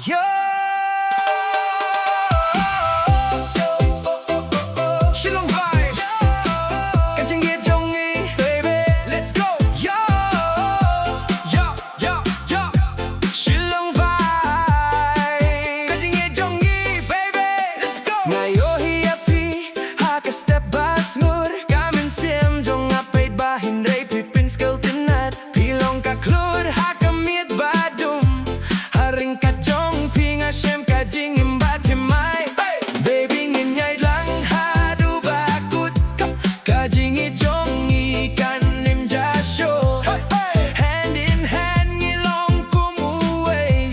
Yo, Shillong vibes, 같은 계정이, baby, let's go. Yo, Shillong vibes, 같은 계정이, baby, let's go. Ngayon hiyapi, haka step bas ngur, kamen sim jong apay bahin ray pipin skull tinat, pilong ka klur haka miet badum, haring ka jong pinga shem ka jing imbat himay, baby nginyay lang hadu bakut, ka jing I jong ikan nim jasyo, hand in hand ngilong kumuway,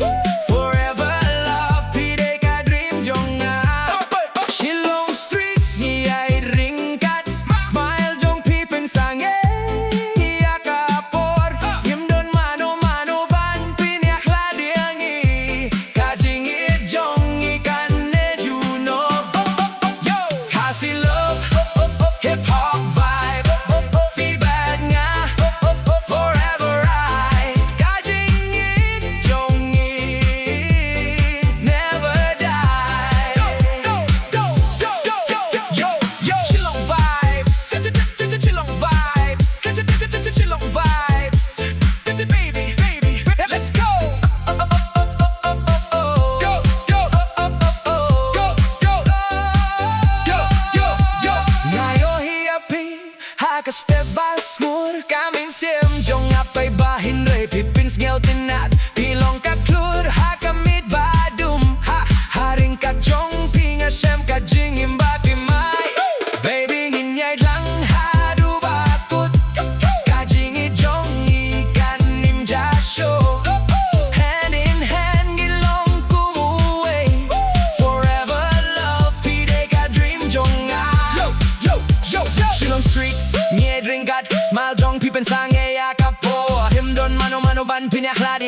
forever love pide ka dream jong nga. Shillong streets ngiyay ringkat, smile jong pipin sange yakapor, yimdon mano-mano ban pinyak ladiangi, kajing I jong ikan ne juno. Yo, hasi love, hip hop vibe, feedback nga, forever right, kajing I jong I never die. Yo, Shillong vibes, Shillong vibes, Shillong vibes, baby, let's go. Ngayon hiyapi, haka step bas ngur, kamin sim jong apay bahin ray pipins ngyaw tinat, pilong ka klur haka mid badum, haring ka jong pinga shem ka jing imbat imay, baby nginyay lang hadu bakut, ka jing I jong ikan nim jasyo, hand in hand ngilong kumuway, forever love pide ka dream jong nga. Shillong streets ngiyay ringkat, smile jong pipin sange yakap po, himdon mano-mano ban pinyak ladi